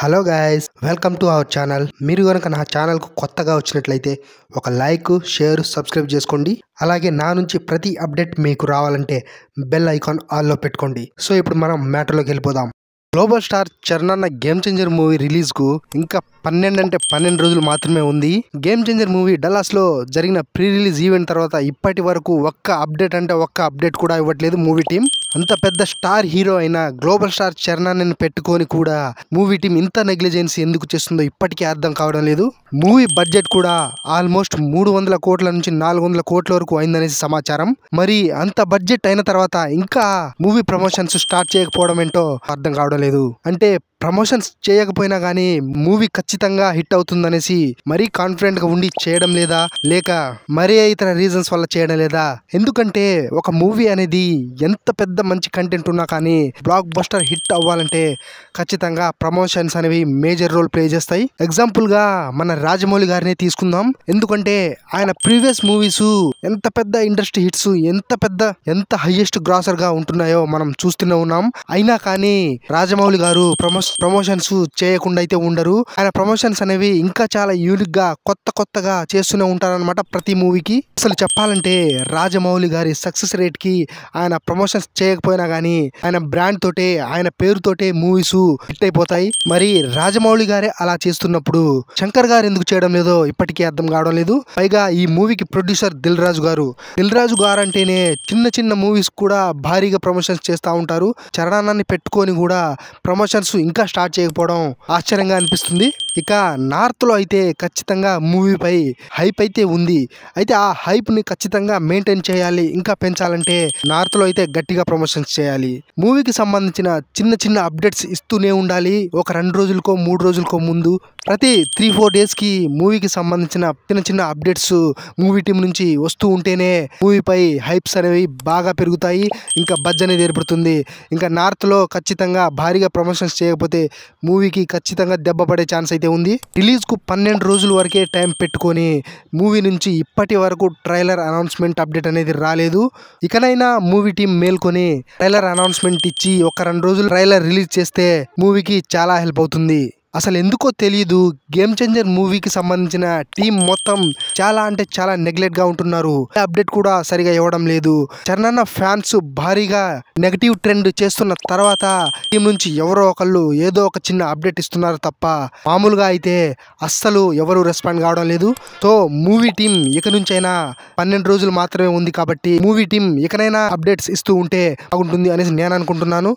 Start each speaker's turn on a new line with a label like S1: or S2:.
S1: Hello guys, welcome to our channel. మీరు కనుక నా ఛానల్కు కొత్తగా వచ్చినట్లయితే ఒక లైక్, షేర్, సబ్స్క్రైబ్ చేసుకోండి. అలాగే నా నుంచి ప్రతి అప్డేట్ మీకు రావాలంటే బెల్ ఐకాన్ ఆల్లో పెట్టుకోండి. సో ఇప్పుడు మనం మ్యాటర్లోకి వెళ్ళిపోదాం. Global star Charan game changer movie రిలీజ్కు ఇంకా 12 రోజులు మాత్రమే ఉంది. గేమ్ చేంజర్ మూవీ డల్లాస్లో జరిగిన ప్రీ రిలీజ్ ఈవెంట్ తర్వాత ఇప్పటి వరకు ఒక్క అప్డేట్ కూడా ఇవ్వట్లేదు మూవీ టీం. అంత పెద్ద స్టార్ హీరో అయిన గ్లోబల్ స్టార్ చరణ్ పెట్టుకొని కూడా మూవీ టీం ఇంత నెగ్లిజెన్సీ ఎందుకు చేస్తుందో ఇప్పటికీ అర్థం కావడం లేదు. మూవీ బడ్జెట్ కూడా ఆల్మోస్ట్ 300 కోట్ల నుంచి 400 కోట్ల వరకు అయిందనేసి సమాచారం. మరి అంత బడ్జెట్ అయిన తర్వాత ఇంకా మూవీ ప్రమోషన్స్ స్టార్ట్ చేయకపోవడం ఏంటో అర్థం కావడం లేదు. అంటే ప్రమోషన్స్ చేయకపోయినా కానీ మూవీ ఖచ్చితంగా హిట్ అవుతుందనేసి మరీ కాన్ఫిడెంట్ గా ఉండి చేయడం లేదా, లేక మరే ఇతర రీజన్స్ వల్ల చేయడం లేదా? ఎందుకంటే ఒక మూవీ అనేది ఎంత పెద్ద మంచి కంటెంట్ ఉన్నా కానీ బ్లాక్ బస్టర్ హిట్ అవ్వాలంటే ఖచ్చితంగా ప్రమోషన్స్ అనేవి మేజర్ రోల్ ప్లే చేస్తాయి. ఎగ్జాంపుల్ గా మన రాజమౌళి గారిని తీసుకుందాం. ఎందుకంటే ఆయన ప్రీవియస్ మూవీస్ ఎంత పెద్ద ఇండస్ట్రీ హిట్స్, ఎంత హైయెస్ట్ గ్రాసర్ గా ఉంటున్నాయో మనం చూస్తూనే ఉన్నాం. అయినా కానీ రాజమౌళి గారు ప్రమోషన్స్ చేయకుండా అయితే ఉండరు. ఆయన ప్రమోషన్స్ అనేవి ఇంకా చాలా యూనిక్ గా కొత్తగా చేస్తూనే ఉంటారన్నమాట ప్రతి మూవీకి. అసలు చెప్పాలంటే రాజమౌళి గారి సక్సెస్ రేట్ కి ఆయన ప్రమోషన్స్ చేయకపోయినా గానీ ఆయన బ్రాండ్ తోటే, ఆయన పేరుతోటే మూవీస్ హిట్ అయిపోతాయి. మరి రాజమౌళి గారే అలా చేస్తున్నప్పుడు శంకర్ గారు ఎందుకు చేయడం లేదో ఇప్పటికీ అర్థం కావడం లేదు. పైగా ఈ మూవీకి ప్రొడ్యూసర్ దిల్ రాజు గారు అంటేనే చిన్న మూవీస్ కూడా భారీగా ప్రమోషన్స్ చేస్తూ ఉంటారు. చరణాన్ని పెట్టుకొని కూడా ప్రమోషన్స్ ఇంకా స్టార్ట్ చేయకపోవడం ఆశ్చర్యంగా అనిపిస్తుంది. ఇక నార్త్ లో అయితే ఖచ్చితంగా మూవీపై హైప్ అయితే ఉంది. అయితే ఆ హైప్ ని ఖచ్చితంగా మెయింటైన్ చేయాలి, ఇంకా పెంచాలంటే నార్త్ లో అయితే గట్టిగా ప్రమోషన్స్ చేయాలి. మూవీకి సంబంధించిన చిన్న అప్డేట్స్ ఇస్తూనే ఉండాలి. ఒక 2 రోజులకో 3 రోజులకో ముందు ప్రతి 3-4 డేస్ కి మూవీకి సంబంధించిన చిన్న అప్డేట్స్ మూవీ టీం నుంచి వస్తూ ఉంటేనే మూవీపై హైప్స్ అనేవి బాగా పెరుగుతాయి, ఇంకా బజ్ అనేది ఏర్పడుతుంది. ఇంకా నార్త్ లో ఖచ్చితంగా భారీగా ప్రమోషన్స్ చేయకపోతే మూవీకి ఖచ్చితంగా దెబ్బ పడే ఛాన్స్ అయితే ఉంది. రిలీజ్ కు 12 రోజుల వరకే టైం పెట్టుకొని మూవీ నుంచి ఇప్పటి వరకు ట్రైలర్ అనౌన్స్మెంట్ అప్డేట్ అనేది రాలేదు. ఇకనైనా మూవీ టీం మేల్కొని ట్రైలర్ అనౌన్స్మెంట్ ఇచ్చి ఒక 2 రోజులు ట్రైలర్ రిలీజ్ చేస్తే మూవీకి చాలా హెల్ప్ అవుతుంది. అసలు ఎందుకో తెలియదు, గేమ్ చేంజర్ మూవీకి సంబంధించిన టీం మొత్తం చాలా నెగ్లెక్ట్ గా ఉంటున్నారు. అప్డేట్ కూడా సరిగా ఇవ్వడం లేదు. చరణ్ ఫ్యాన్స్ భారీగా నెగటివ్ ట్రెండ్ చేస్తున్న తర్వాత టీం నుంచి ఎవరో ఒకళ్ళు ఏదో ఒక చిన్న అప్డేట్ ఇస్తున్నారు తప్ప మామూలుగా అయితే అస్సలు ఎవరు రెస్పాండ్ కావడం లేదు. సో మూవీ టీం ఇక నుంచైనా 12 రోజులు మాత్రమే ఉంది కాబట్టి మూవీ టీం ఇకనైనా అప్డేట్స్ ఇస్తూ ఉంటే బాగుంటుంది అనేసి నేను అనుకుంటున్నాను.